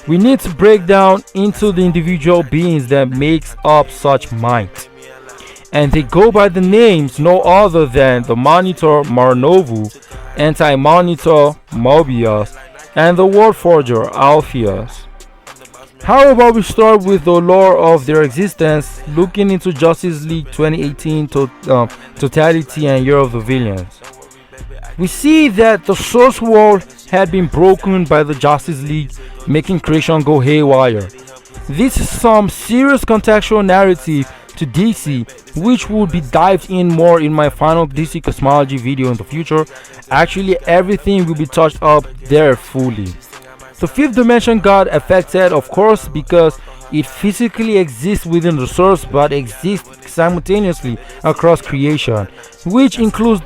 We need to break down into the individual beings that makes up such mind. And they go by the names no other than the Monitor Marnovu, Anti-Monitor Mobius, and the World Forger Alpheus. How about we start with the lore of their existence, looking into Justice League 2018 Totality and Year of the Villains. We see that the source world had been broken by the Justice League, making creation go haywire. This is some serious contextual narrative to DC, which will be dived in more in my final DC cosmology video in the future. Actually, everything will be touched up there fully. The fifth dimension got affected, of course, because it physically exists within the source but exists simultaneously across creation, which includes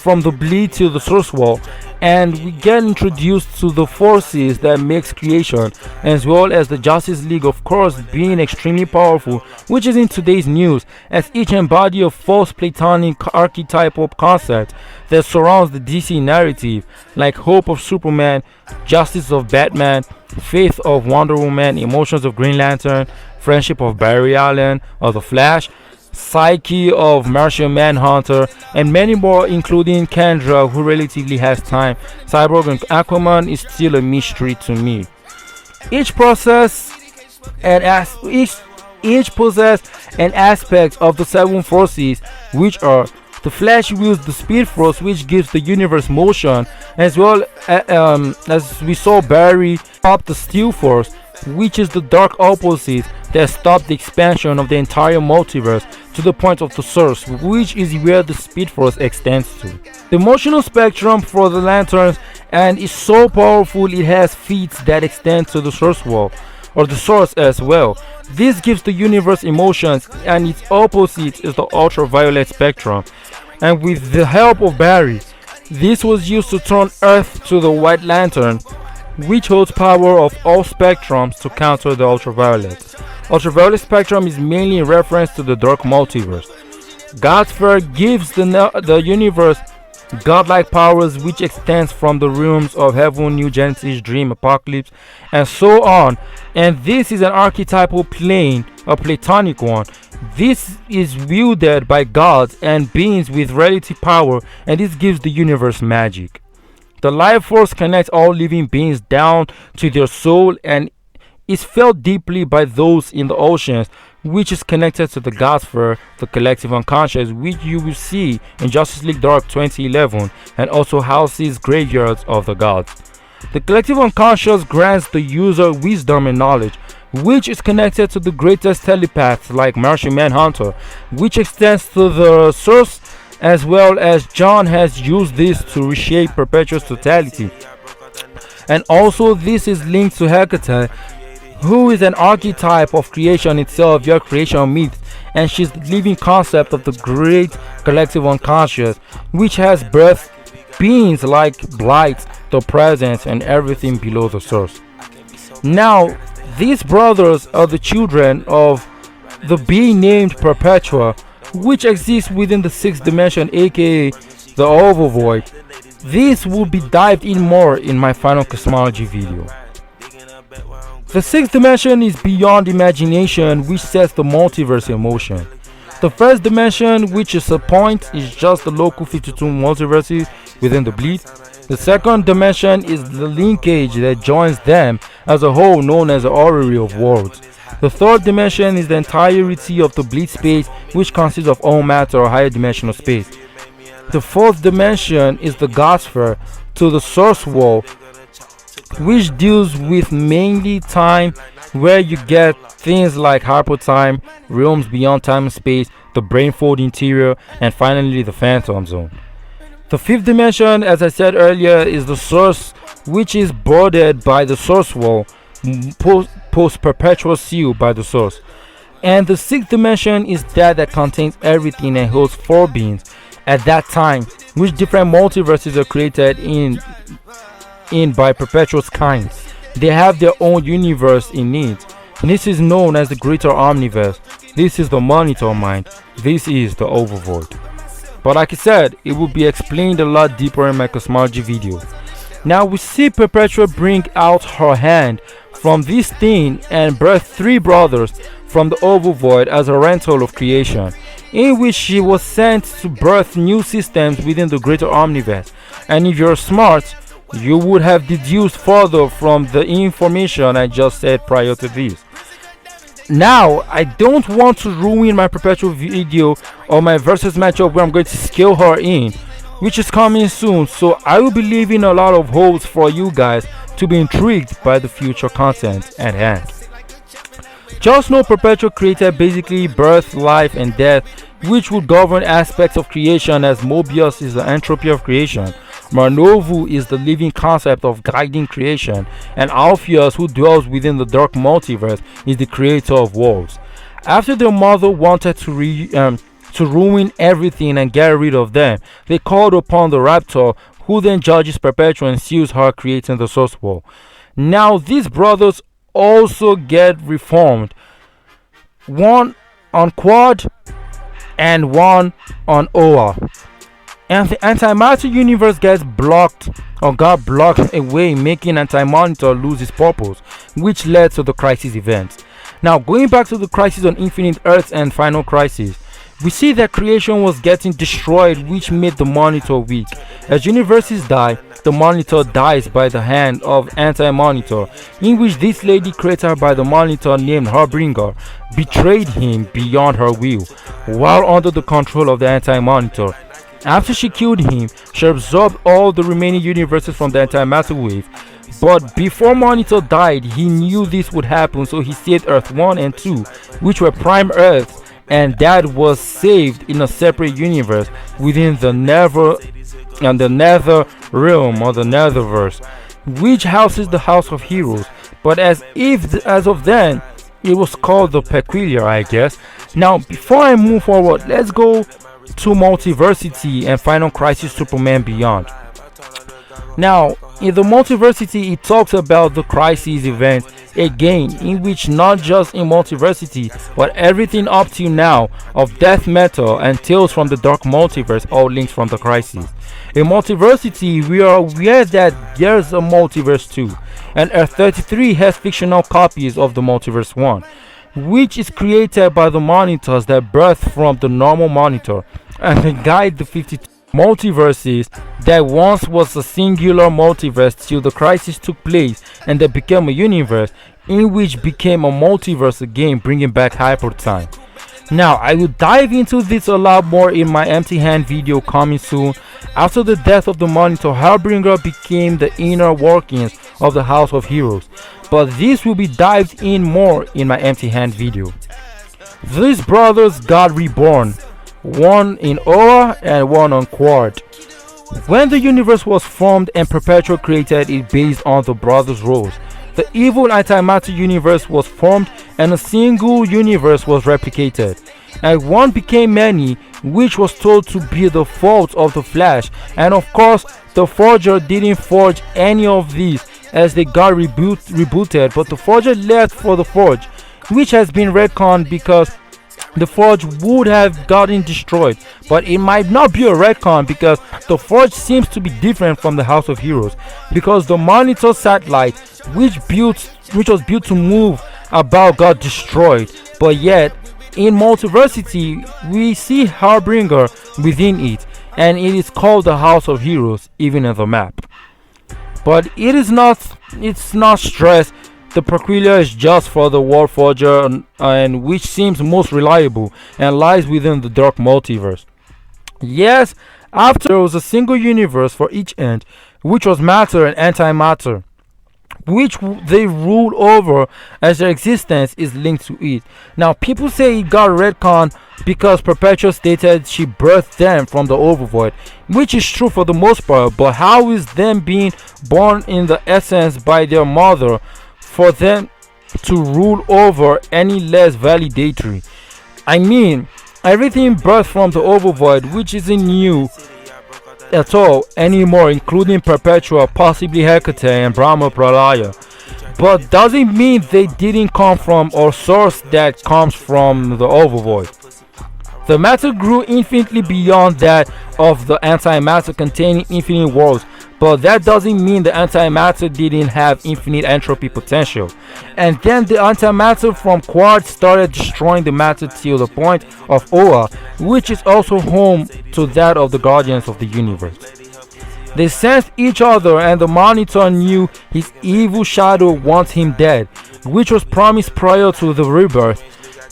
from the bleed to the source wall, and we get introduced to the forces that makes creation, as well as the Justice League, of course, being extremely powerful, which is in today's news, as each embody a false platonic archetypal concept that surrounds the DC narrative, like hope of Superman, justice of Batman, faith of Wonder Woman, emotions of Green Lantern, friendship of Barry Allen of the Flash, psyche of Martian Manhunter, and many more, including Kendra, who relatively has time. Cyborg and Aquaman is still a mystery to me. Each process and each possess an aspect of the seven forces, which are the Flash wields the Speed Force, which gives the universe motion, as well as we saw Barry up the Steel Force, which is the dark opposite that stopped the expansion of the entire multiverse to the point of the source, which is where the Speed Force extends to. The emotional spectrum for the lanterns and is so powerful it has feet that extend to the source wall, or the source as well. This gives the universe emotions, and its opposite is the ultraviolet spectrum. And with the help of Barry, this was used to turn Earth to the White Lantern, which holds power of all spectrums to counter the ultraviolet. Ultraviolet spectrum is mainly in reference to the dark multiverse. God's Sphere gives the universe godlike powers, which extends from the realms of heaven, New Genesis, Dream, Apocalypse, and so on. And this is an archetypal plane, a platonic one. This is wielded by gods and beings with relative power, and this gives the universe magic. The life force connects all living beings down to their soul and is felt deeply by those in the oceans, which is connected to the God Sphere, the collective unconscious, which you will see in Justice League Dark 2011, and also houses graveyards of the gods. The collective unconscious grants the user wisdom and knowledge, which is connected to the greatest telepaths like Martian Manhunter, which extends to the source, as well as John has used this to reshape Perpetual's totality. And also this is linked to Hecate, who is an archetype of creation itself, your creation myth, and she's the living concept of the great collective unconscious, which has birthed beings like Blight, the Presence, and everything below the source. Now, these brothers are the children of the being named Perpetua, which exists within the sixth dimension, aka the Overvoid. This will be dived in more in my final cosmology video. The sixth dimension is beyond imagination, which sets the multiverse in motion. The first dimension, which is a point, is just the local 52 multiverses within the bleed. The second dimension is the linkage that joins them as a whole, known as the orrery of worlds. The third dimension is the entirety of the bleed space, which consists of all matter or higher dimensional space. The fourth dimension is the God Sphere to the source wall, which deals with mainly time, where you get things like hypertime, realms beyond time and space, the brainfold interior, and finally the phantom zone. The fifth dimension, as I said earlier, is the source, which is bordered by the source wall, post-perpetual seal by the source. And the sixth dimension is that contains everything and holds four beings at that time, which different multiverses are created in by Perpetual's kind. They have their own universe in it. This is known as the greater omniverse. This is the monitor mind. This is the overvoid. But like I said, it will be explained a lot deeper in my cosmology video. Now we see Perpetua bring out her hand from this thing and birth three brothers from the overvoid as a rental of creation, in which she was sent to birth new systems within the greater omniverse. And if you're smart, you would have deduced further from the information I just said prior to this. Now, I don't want to ruin my perpetual video or my versus matchup where I'm going to scale her in, which is coming soon, so I will be leaving a lot of holes for you guys to be intrigued by the future content at hand. Just know Perpetua created basically birth, life, and death, which would govern aspects of creation, as Mobius is the entropy of creation, Marnovu is the living concept of guiding creation, and Alpheus, who dwells within the dark multiverse, is the creator of worlds. After their mother wanted to ruin everything and get rid of them, they called upon the Raptor, who then judges Perpetua and seals her, creating the Source World. Now these brothers also get reformed, one on Quad and one on Oa, and the antimatter universe gets blocked or got blocked away, making Anti-Monitor lose its purpose, which led to the Crisis event. Now going back to the Crisis on Infinite Earths and Final Crisis, we see that creation was getting destroyed, which made the Monitor weak. As universes die, the Monitor dies by the hand of Anti-Monitor, in which this lady created by the Monitor named Harbinger betrayed him beyond her will, while under the control of the Anti-Monitor. After she killed him, she absorbed all the remaining universes from the antimatter wave. But before Monitor died, he knew this would happen, so he saved Earth 1 and 2, which were prime Earths, and that was saved in a separate universe within the Nether realm or the Netherverse, which houses the House of Heroes. But as of then, it was called the Peculiar, I guess. Now, before I move forward, let's go to Multiversity and Final Crisis Superman Beyond. Now, in the Multiversity, it talks about the Crisis event again, in which not just in Multiversity, but everything up till now of Death Metal and Tales from the Dark Multiverse all linked from the Crisis. In Multiversity, we are aware that there's a Multiverse 2, and Earth 33 has fictional copies of the Multiverse 1, which is created by the monitors that birth from the normal monitor, and they guide the 52 multiverses that once was a singular multiverse till the crisis took place and they became a universe, in which became a multiverse again, bringing back hyper time. Now I will dive into this a lot more in my empty hand video coming soon. After the death of the Monitor, Harbinger became the inner workings of the House of Heroes, but this will be dived in more in my empty hand video. These brothers got reborn, one in Aura and one on Quad. When the universe was formed and Perpetua created it based on the brothers' roles, the evil antimatter universe was formed and a single universe was replicated, and one became many, which was told to be the fault of the Flash. And of course the Forger didn't forge any of these as they got rebooted, but the Forger left for the Forge, which has been retconned because the Forge would have gotten destroyed. But it might not be a retcon, because the Forge seems to be different from the House of Heroes, because the Monitor satellite which was built to move about got destroyed, but yet in Multiversity we see Harbinger within it, and it is called the House of Heroes even in the map. But it's not stressed. The Peculiar is just for the War Forger, and which seems most reliable and lies within the Dark Multiverse. Yes, after there was a single universe for each end, which was matter and antimatter, which they rule over as their existence is linked to it. Now people say it got retconned because Perpetua stated she birthed them from the overvoid, which is true for the most part, but how is them being born in the essence by their mother for them to rule over any less validatory? I mean, everything birthed from the overvoid, which isn't new at all anymore, including Perpetua, possibly Hecate and Brahma Pralaya. But doesn't mean they didn't come from or source that comes from the overvoid. The matter grew infinitely beyond that of the antimatter containing infinite worlds, But that doesn't mean the antimatter didn't have infinite entropy potential. And then the antimatter from quartz started destroying the matter till the point of Oa, which is also home to that of the Guardians of the Universe. They sensed each other, and the Monitor knew his evil shadow wants him dead, which was promised prior to the rebirth.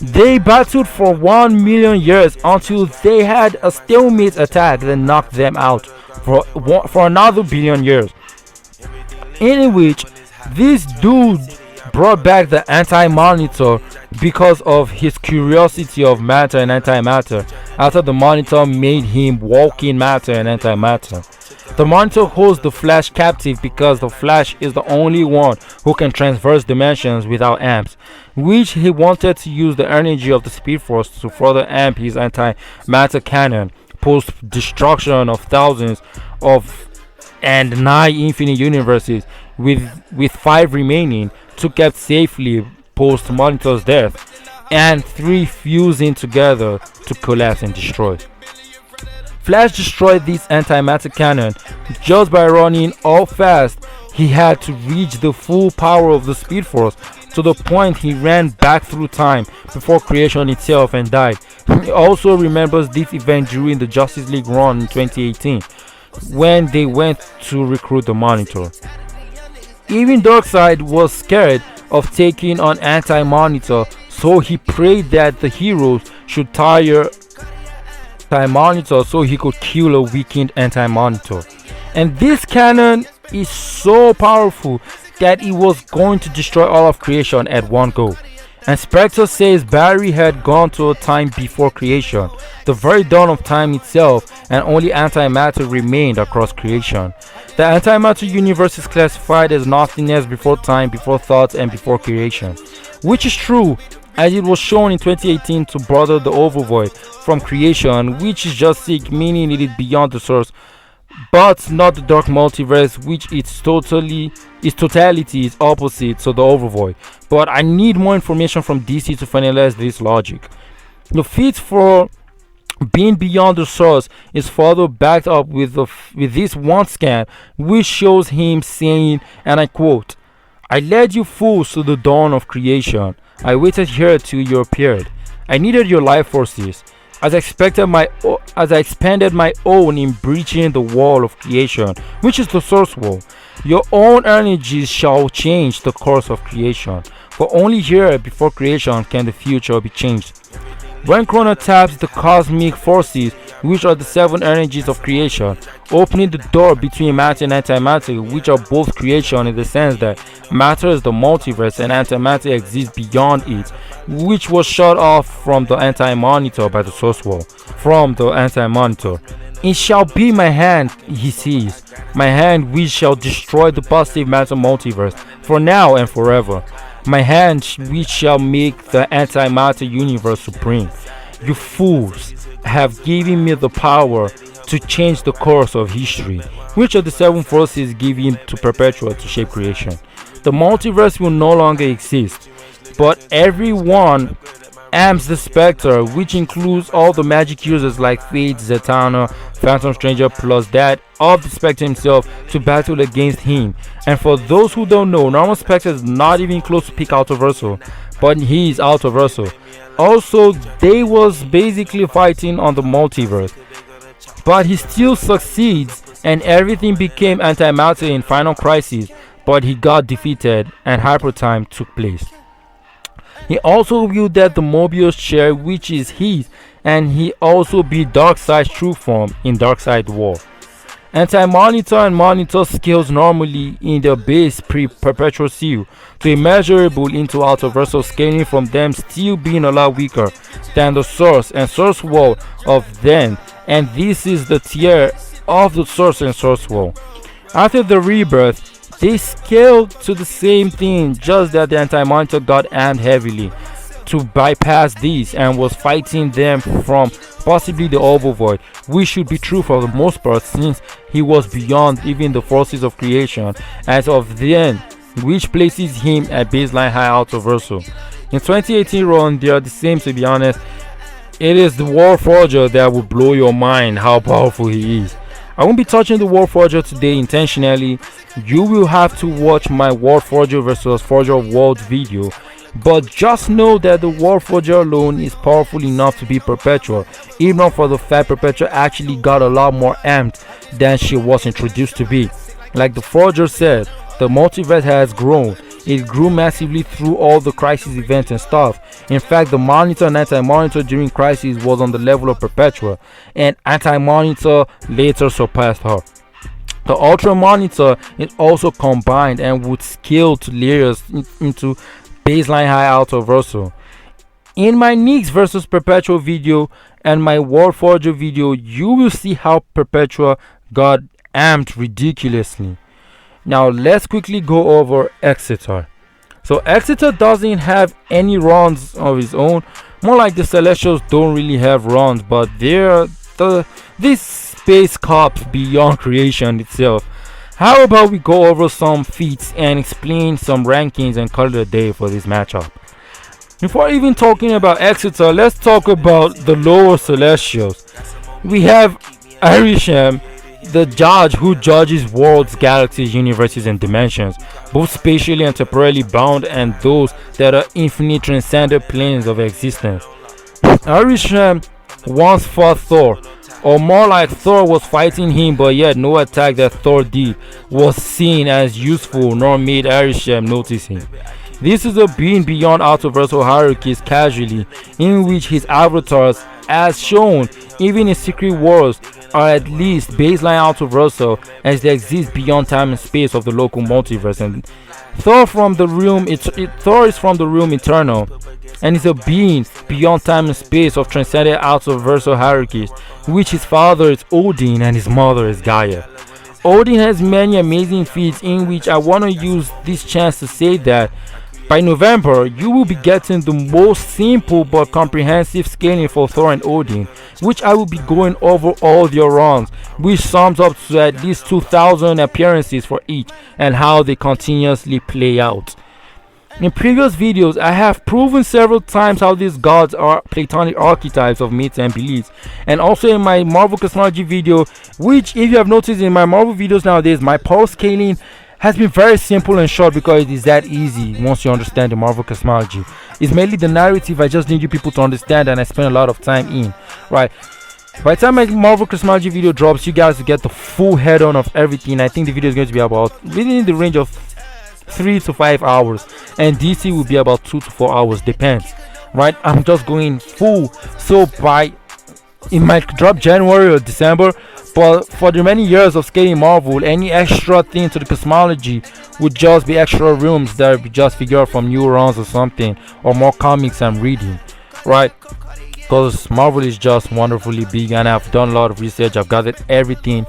They battled for 1 million years until they had a stalemate attack that knocked them out for another billion years. In which this dude brought back the anti-monitor because of his curiosity of matter and antimatter after the monitor made him walking matter and antimatter. The monitor holds the Flash captive because the Flash is the only one who can traverse dimensions without amps, which he wanted to use the energy of the Speed Force to further amp his antimatter cannon post destruction of thousands of and 9 infinite universes, with 5 remaining to kept safely post Monitor's death, and 3 fusing together to collapse and destroy. Flash destroyed this antimatter cannon just by running all fast. He had to reach the full power of the Speed Force to the point he ran back through time before creation itself and died. He also remembers this event during the Justice League run in 2018 when they went to recruit the Monitor. Even Darkseid was scared of taking on Anti-Monitor, so he prayed that the heroes should tire Anti-Monitor so he could kill a weakened Anti-Monitor. And this cannon is so powerful that it was going to destroy all of creation at one go. And Spectre says Barry had gone to a time before creation, the very dawn of time itself, and only antimatter remained across creation. The antimatter universe is classified as nothingness before time, before thoughts, and before creation, which is true, as it was shown in 2018 to brother the Overvoid from creation, which is just sick, meaning it is beyond the source, but not the dark multiverse, which its totality is opposite to the Overvoid. But I need more information from DC to finalize this logic. The feat for being beyond the source is further backed up with this one scan, which shows him saying, and I quote, "I led you fools to the dawn of creation. I waited here till you appeared. I needed your life forces. As I expanded my own in breaching the wall of creation, which is the source wall. Your own energies shall change the course of creation, for only here before creation can the future be changed. When Chrono taps the cosmic forces, which are the 7 energies of creation, opening the door between matter and antimatter, which are both creation in the sense that matter is the multiverse and antimatter exists beyond it, which was shut off from the anti-monitor by the source wall, from the anti-monitor. It shall be my hand, he sees, my hand which shall destroy the positive matter multiverse, for now and forever. My hand which shall make the antimatter universe supreme. You fools have given me the power to change the course of history, which are the 7 forces given to Perpetua to shape creation. The multiverse will no longer exist, but everyone amps the Spectre, which includes all the magic users like Fate, Zatanna, Phantom Stranger, plus that of the Spectre himself to battle against him. And for those who don't know, normal Spectre is not even close to peak Autoversal, but he is Autoversal. Also, they was basically fighting on the multiverse, but he still succeeds and everything became antimatter in Final Crisis, but he got defeated and Hypertime took place. He also revealed that the Mobius chair, which is his, and he also beat Darkseid's true form in Darkseid War. Anti-Monitor and Monitor scales normally in their base pre-perpetual seal to immeasurable into Autoversal, scaling from them still being a lot weaker than the source and source wall of then, and this is the tier of the source and source wall. After the rebirth, they scaled to the same thing, just that the anti-monitor got amped heavily to bypass these and was fighting them from possibly the Overvoid, which should be true for the most part since he was beyond even the forces of creation as of then, which places him at baseline high Autoversal. In 2018 run, they are the same, to be honest. It is the War Forger that will blow your mind how powerful he is. I won't be touching the World Forger today intentionally. You will have to watch my World Forger versus Forger of Worlds video. But just know that the World Forger alone is powerful enough to be Perpetua, even not for the fact Perpetua actually got a lot more amped than she was introduced to be. Like the Forger said, the multiverse has grown. It grew massively through all the Crisis events and stuff. In fact, the Monitor and Anti-Monitor during Crisis was on the level of Perpetua, and Anti-Monitor later surpassed her. The Ultra Monitor is also combined and would scale to layers into baseline high out of Russell. In my Nyx versus Perpetua video and my World Forger video, you will see how Perpetua got amped ridiculously. Now let's quickly go over Exitar. So Exitar doesn't have any runs of his own. More like the Celestials don't really have runs, but they're this space cops beyond creation itself. How about we go over some feats and explain some rankings and call it a day for this matchup. Before even talking about Exitar, let's talk about the lower Celestials. We have Irisham, the judge who judges worlds, galaxies, universes, and dimensions, both spatially and temporally bound, and those that are infinite transcendent planes of existence. Irisham once fought Thor, or more like Thor was fighting him, but yet no attack that Thor did was seen as useful nor made Irisham notice him. This is a being beyond autoversal hierarchies casually, in which his avatars, as shown even in Secret Wars, are at least baseline autoversal as they exist beyond time and space of the local multiverse. And Thor is from the realm eternal, and is a being beyond time and space of transcendent autoversal hierarchies, which his father is Odin and his mother is Gaia. Odin has many amazing feats, in which I want to use this chance to say that by November, you will be getting the most simple but comprehensive scaling for Thor and Odin, which I will be going over all their runs, which sums up to at least 2,000 appearances for each, and how they continuously play out. In previous videos, I have proven several times how these gods are platonic archetypes of myths and beliefs, and also in my Marvel Cosmology video, which if you have noticed in my Marvel videos nowadays, my power scaling has been very simple and short because it is that easy once you understand the Marvel Cosmology. It's mainly the narrative I just need you people to understand, and I spend a lot of time in, right? By the time my Marvel Cosmology video drops, you guys will get the full head on of everything. I think the video is going to be about within the range of 3 to 5 hours, and DC will be about 2 to 4 hours, depends, right? I'm just going full, so it might drop January or December, but for the many years of scaling Marvel, any extra thing to the cosmology would just be extra rooms that we just figure out from new runs or something, or more comics I'm reading, right? Because Marvel is just wonderfully big, and I've done a lot of research, I've gathered everything.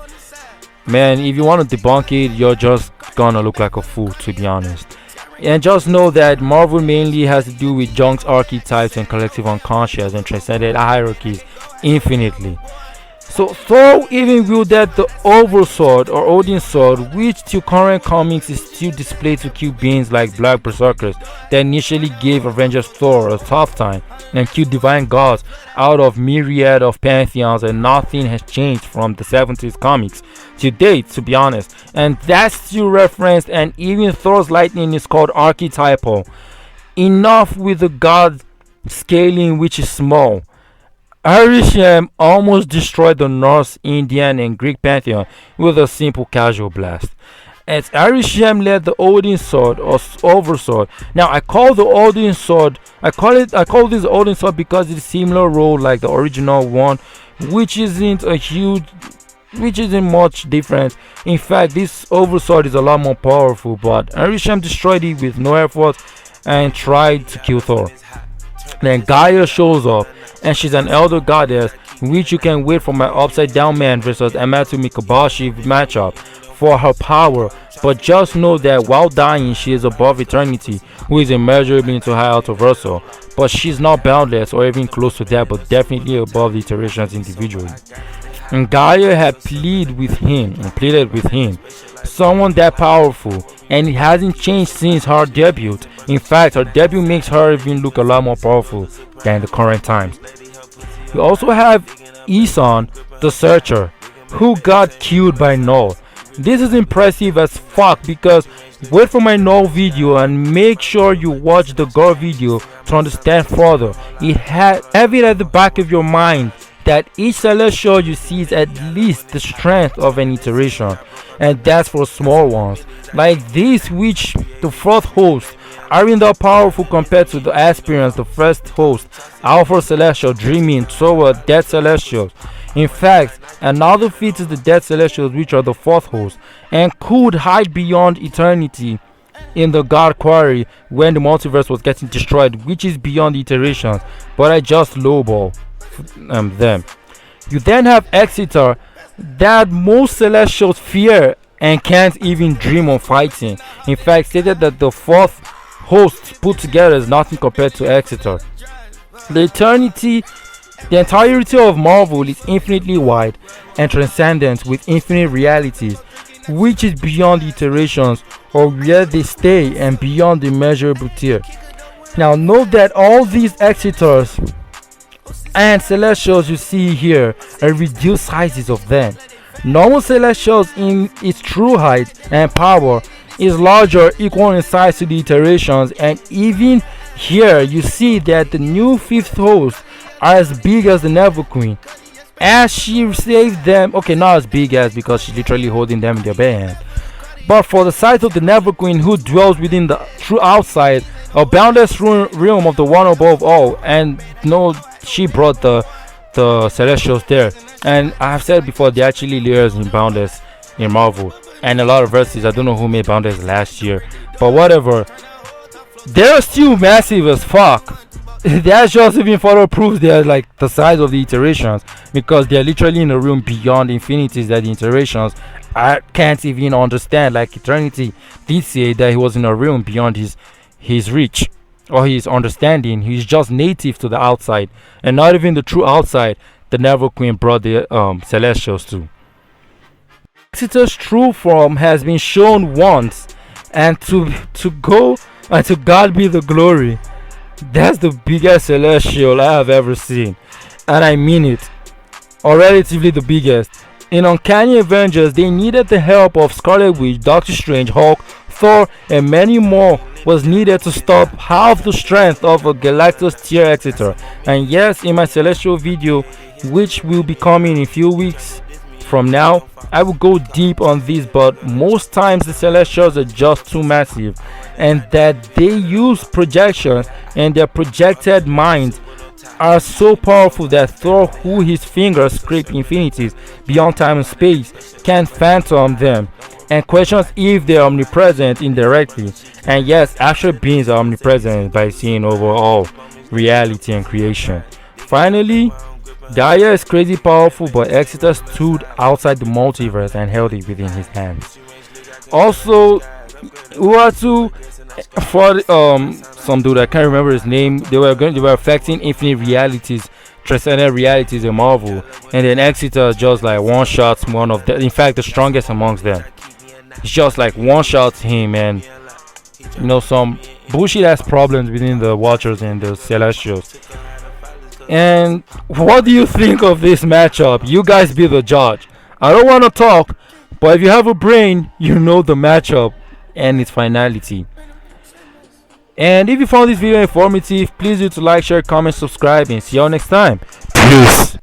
Man, if you want to debunk it, you're just gonna look like a fool, to be honest. And just know that Marvel mainly has to do with Jung's archetypes and collective unconscious and transcendent hierarchies infinitely. So Thor even wielded the Oversword or Odin's Sword, which till current comics is still displayed to kill beings like Black Berserkers that initially gave Avengers Thor a tough time and killed divine gods out of myriad of pantheons, and nothing has changed from the 70s comics to date, to be honest. And that's still referenced, and even Thor's lightning is called archetypal. Enough with the god scaling, which is small. Irisham almost destroyed the Norse, Indian, and Greek pantheon with a simple casual blast. As Irisham led the Odin Sword or Oversword. Now I call the Odin Sword, I call this Odin Sword because it's similar role like the original one, which isn't much different. In fact, this Oversword is a lot more powerful, but Irisham destroyed it with no effort and tried to kill Thor. Then Gaia shows up, and she's an elder goddess, which you can wait for my Upside Down Man versus Amato Mikabashi matchup for her power. But just know that while dying, she is above eternity, who is immeasurably into high autoversal. But she's not boundless or even close to that, but definitely above the iterations individually. And Gaia had pleaded with him, someone that powerful, and it hasn't changed since her debut. In fact, her debut makes her even look a lot more powerful than the current times. We also have Isan, the Searcher, who got killed by Null. This is impressive as fuck because wait for my Null video and make sure you watch the gore video to understand further. Have it at the back of your mind that each celestial you see is at least the strength of an iteration, and that's for small ones like this, which the fourth host aren't that powerful compared to the aspirants the first host, Alpha Celestial dreaming toward Dead Celestials. In fact, another feat is the Dead Celestials, which are the fourth host, and could hide beyond eternity in the God Quarry when the multiverse was getting destroyed, which is beyond iterations, but I just lowball them. You then have Exitar, that most Celestials fear and can't even dream of fighting. In fact, stated that the fourth host put together is nothing compared to Exitar. The entirety of Marvel is infinitely wide and transcendent with infinite realities, which is beyond iterations or where they stay and beyond the measurable tier. Now note that all these Exitars and Celestials you see here are reduced sizes of them. Normal Celestials in its true height and power is larger, equal in size to the iterations, and even here you see that the new fifth host are as big as the Never Queen. As she saved them, okay, not as big as because she's literally holding them in their bare hand, but for the size of the Never Queen who dwells within the true outside, a boundless realm of the one above all, and no, she brought the Celestials there. And I've said before, they actually layers in Boundless in Marvel and a lot of verses. I don't know who made Boundless last year, but whatever. They're still massive as fuck. That just even further proves they're like the size of the iterations, because they're literally in a room beyond infinities that the iterations I can't even understand. Like Eternity did say that he was in a realm beyond his reach or his understanding. He's just native to the outside and not even the true outside. The Never Queen brought the Celestials to. Exitar's true form has been shown once, and to go and to God be the glory. That's the biggest Celestial I have ever seen, and I mean it, or relatively the biggest. In Uncanny Avengers, they needed the help of Scarlet Witch, Doctor Strange, Hulk, Thor, and many more was needed to stop half the strength of a Galactus tier Exitar. And yes, in my Celestial video, which will be coming in a few weeks from now, I will go deep on this, but most times the Celestials are just too massive, and that they use projection, and their projected minds are so powerful that Thor, who his fingers scrape infinities beyond time and space, can phantom them and questions if they are omnipresent indirectly. And yes, actual beings are omnipresent by seeing overall reality and creation. Finally, Gaia is crazy powerful, but Exitar stood outside the multiverse and held it within his hands. Also, Uatu for some dude, I can't remember his name. They were affecting infinite realities, transcendent realities in Marvel, and then Exitar just like one shots one of them. In fact, the strongest amongst them. It's just like one shots him, and you know, some bullshit ass problems within the Watchers and the Celestials. And what do you think of this matchup? You guys be the judge. I don't want to talk, but if you have a brain, you know the matchup and its finality. And if you found this video informative, please do to like, share, comment, subscribe, and see you all next time. Peace.